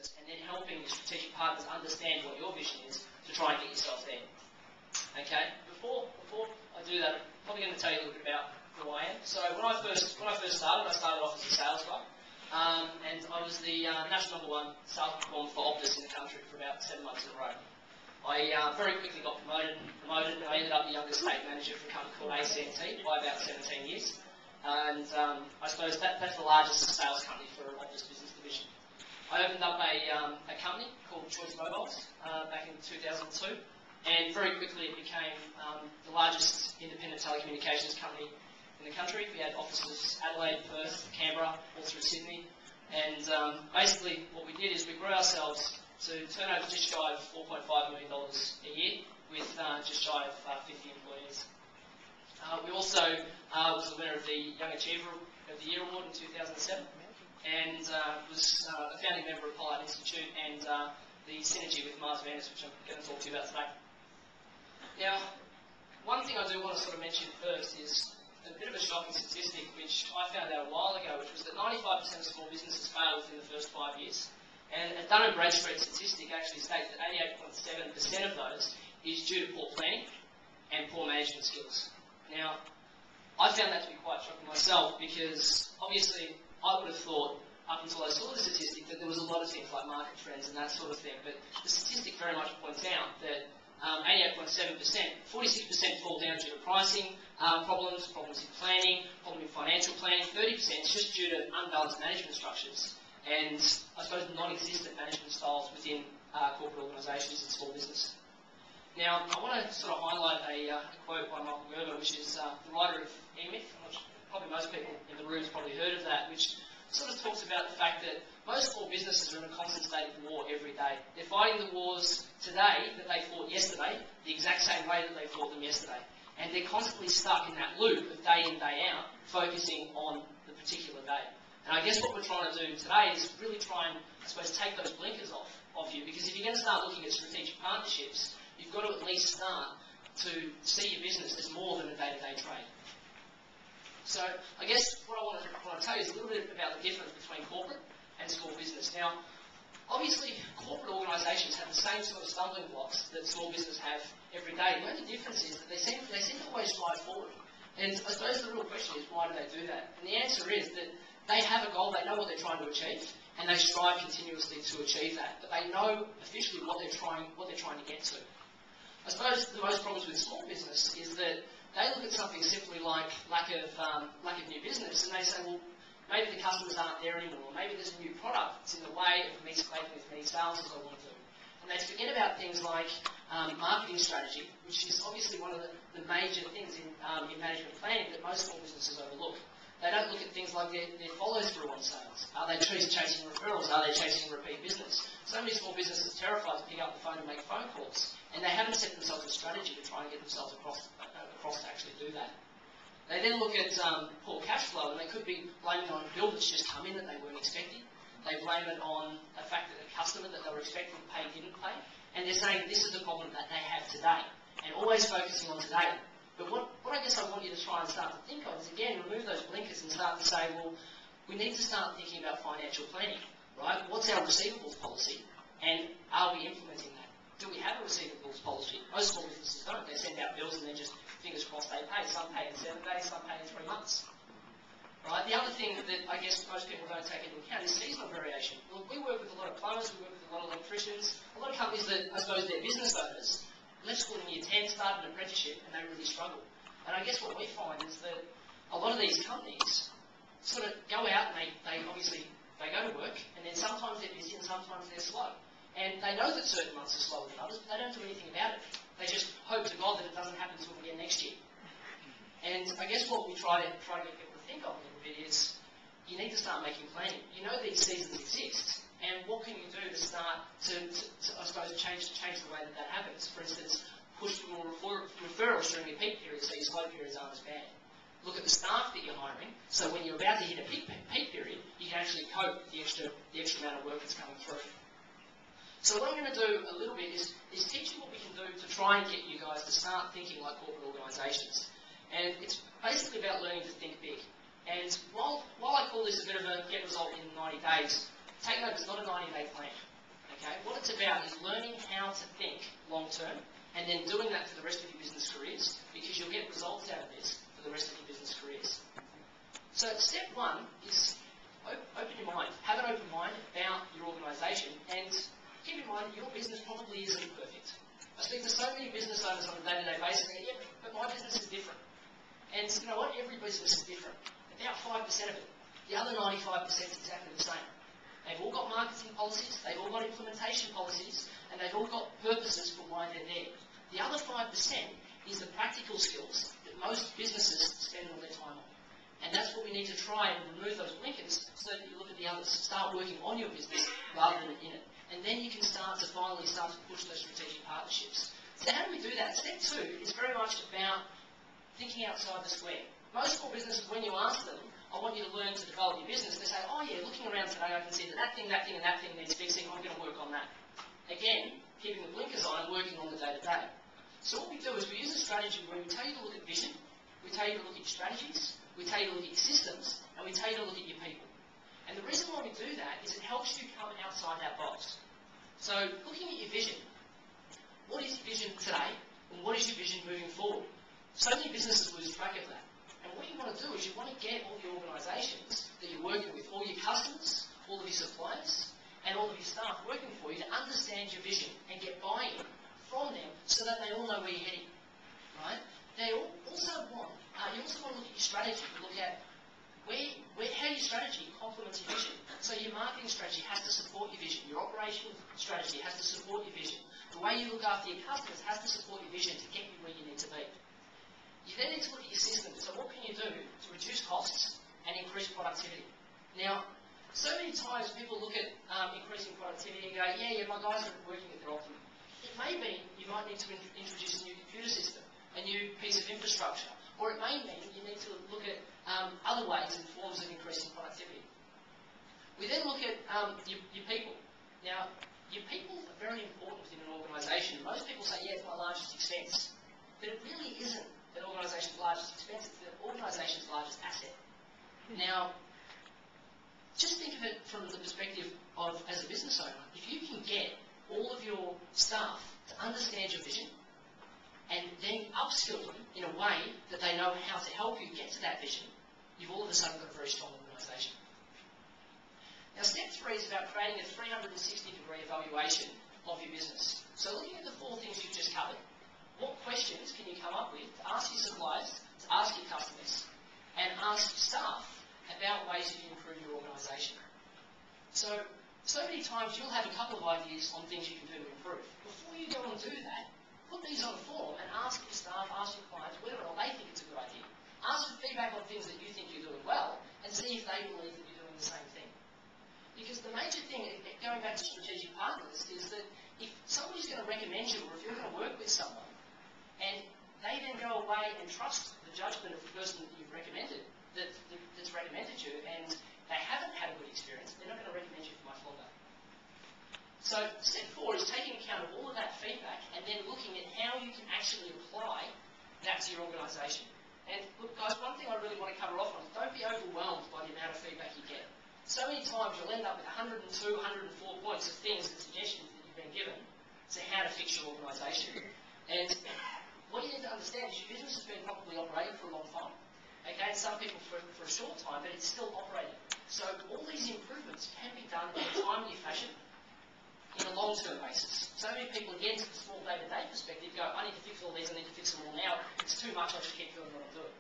business and then helping your strategic partners understand what your vision is to try and get yourself there. Okay, before I do that, I'm probably going to tell you a little bit about who I am. So when I first started, I started off as a sales guy, and I was the national #1 sales performer for Optus in the country for about 7 months in a row. I very quickly got promoted, and I ended up the youngest state manager for a company called ACNT by about 17 years. And I suppose that's the largest sales company for Optus business division. I opened up a company called Choice Mobiles back in 2002. And very quickly it became the largest independent telecommunications company in the country. We had offices Adelaide, Perth, Canberra, all through Sydney. And basically what we did is we grew ourselves to turn over just shy of $4.5 million a year with just shy of 50 employees. We also was the winner of the Young Achiever of the Year Award in 2007 and was a founding member of Pollard Institute and the synergy with Mars Venus, which I'm going to talk to you about today. Now, one thing I do want to sort of mention first is a bit of a shocking statistic which I found out a while ago, which was that 95% of small businesses fail within the first 5 years. And a Dun & Bradstreet statistic actually states that 88.7% of those is due to poor planning and poor management skills. Now, I found that to be quite shocking myself because obviously I would have thought up until I saw the statistic that there was a lot of things like market trends and that sort of thing, but the statistic very much points out that 88.7%, 46% fall down due to pricing problems in planning, problem in financial planning, 30% is just due to unbalanced management structures and I suppose non-existent management styles within corporate organisations and small business. Now, I want to sort of highlight a quote by Michael Gerber, which is the writer of E-Myth. Probably most people in the room have probably heard of that, which sort of talks about the fact that most small businesses are in a constant state of war every day. They're fighting the wars today that they fought yesterday, the exact same way that they fought them yesterday. And they're constantly stuck in that loop of day in, day out, focusing on the particular day. And I guess what we're trying to do today is really try and, I suppose, take those blinkers off you, because if you're going to start looking at strategic partnerships, you've got to at least start to see your business as more than a day-to-day trade. So I guess what I want to tell you is a little bit about the difference between corporate and small business. Now, obviously, corporate organisations have the same sort of stumbling blocks that small business have every day. The only difference is that they seem to always strive forward. And I suppose the real question is, why do they do that? And the answer is that they have a goal, they know what they're trying to achieve, and they strive continuously to achieve that. But they know officially what they're trying to get to. I suppose the most problems with small business is that they look at something simply like lack of new business, and they say, well, maybe the customers aren't there anymore, or maybe there's a new product that's in the way of me making as many sales as I want to. And they forget about things like marketing strategy, which is obviously one of the major things in management planning that most small businesses overlook. They don't look at things like their follow-through on sales. Are they chasing referrals? Are they chasing repeat business? So many small businesses are terrified to pick up the phone and make phone calls, and they haven't set themselves a strategy to try and get themselves across to actually do that. They then look at poor cash flow, and they could be blaming it on a bill that's just come in that they weren't expecting. They blame it on the fact that a customer that they were expecting to pay didn't pay, and they're saying this is the problem that they have today, and always focusing on today. But what I guess I want you to try and start to think of is, again, remove those blinkers and start to say, well, we need to start thinking about financial planning, right? What's our receivables policy, and are we implementing that? Do we have a receivables policy? Most small businesses don't. They send out bills and then just, fingers crossed, they pay. Some pay in 7 days, some pay in 3 months. Right? The other thing that I guess most people don't take into account is seasonal variation. Well, we work with a lot of plumbers, we work with a lot of electricians, a lot of companies that, I suppose, they're business owners, left school in year 10, started an apprenticeship, and they really struggle. And I guess what we find is that a lot of these companies sort of go out and they obviously go to work, and then sometimes they're busy and sometimes they're slow. And they know that certain months are slower than others, but they don't do anything about it. They just hope to God that it doesn't happen to them again next year. And I guess what we try to get people to think of a little bit is, you need to start making planning. You know these seasons exist, and what can you do to start to I suppose, change the way that happens? For instance, push for more referrals during your peak period so your slow periods aren't as bad. Look at the staff that you're hiring, so when you're about to hit a peak period, you can actually cope with the extra amount of work that's coming through. So what I'm going to do a little bit is teach you what we can do to try and get you guys to start thinking like corporate organisations. And it's basically about learning to think big. And while I call this a bit of a get result in 90 days, take note, it's not a 90-day plan. Okay? What it's about is learning how to think long term and then doing that for the rest of your business careers, because you'll get results out of this for the rest of your business careers. So step one is open your mind. Have an open mind about your organisation, and keep in mind that your business probably isn't perfect. I speak to so many business owners on a day-to-day basis, and yeah, but my business is different. And you know what? Every business is different. About 5% of it. The other 95% is exactly the same. They've all got marketing policies, they've all got implementation policies, and they've all got purposes for why they're there. The other 5% is the practical skills that most businesses spend all their time on. And that's what we need to try and remove those blinkers so that you look at the others. Start working on your business rather than in it. And then you can finally start to push those strategic partnerships. So how do we do that? Step two is very much about thinking outside the square. Most small businesses, when you ask them, I want you to learn to develop your business, they say, oh yeah, looking around today, I can see that thing, and that thing needs fixing, I'm going to work on that. Again, keeping the blinkers on and working on the day-to-day. So what we do is we use a strategy where we tell you to look at vision, we tell you to look at your strategies, we tell you to look at your systems, and we tell you to look at your people. And the reason why we do that is it helps you come outside that box. So looking at your vision, what is your vision today, and what is your vision moving forward? So many businesses lose track of that. And what you want to do is you want to get all your organisations that you're working with, all your customers, all of your suppliers, and all of your staff working for you to understand your vision and get buy-in from them so that they all know where you're heading, right? They also want, you also want to look at your strategy, look at how your strategy complements your vision. So your marketing strategy has to support your vision, your operational strategy has to support your vision. The way you look after your customers has to support your vision to get you where you need to be. You then need to look at your system. So what can you do to reduce costs and increase productivity? Now, so many times people look at increasing productivity and go, yeah, my guys are working at their optimum. It may be you might need to introduce a new computer system, a new piece of infrastructure, or it may mean you need to look at other ways and forms of increasing productivity. We then look at your people. Now, your people are very important in an organisation. Most people say, yeah, it's my largest expense. But it really isn't an organisation's largest expense, it's the organisation's largest asset. Now, just think of it from the perspective of, as a business owner, if you can get all of your staff to understand your vision and then upskill them in a way that they know how to help you get to that vision, you've all of a sudden got a very strong organisation. Now, step three is about creating a 360-degree evaluation of your business. So looking at the 4 things you've just covered, what questions can you come up with to ask your suppliers, to ask your customers, and ask your staff about ways you can improve your organisation? So many times you'll have a couple of ideas on things you can do to improve. Before you go and do that, put these on a form and ask your staff, ask your clients whether or not they think it's a good idea. Ask for feedback on things that you think you're doing well and see if they believe that you're doing the same thing. Because the major thing, going back to strategic partners, is that if somebody's going to recommend you or if you're going to work with someone, and they then go away and trust the judgment of the person that you've recommended, that's recommended you, and they haven't had a good experience, they're not going to recommend you for much longer. So step 4 is taking account of all of that feedback and then looking at how you can actually apply that to your organisation. And look, guys, one thing I really want to cover off on is don't be overwhelmed by the amount of feedback you get. So many times you'll end up with 102, 104 points of things and suggestions that you've been given to how to fix your organisation. And what you need to understand is your business has been probably operating for a long time. Okay, some people for a short time, but it's still operating. So all these improvements can be done in a timely fashion in a long-term basis. So many people, again, to the small day-to-day perspective, go, I need to fix all these, I need to fix them all now. It's too much, I just keep doing what I'm doing.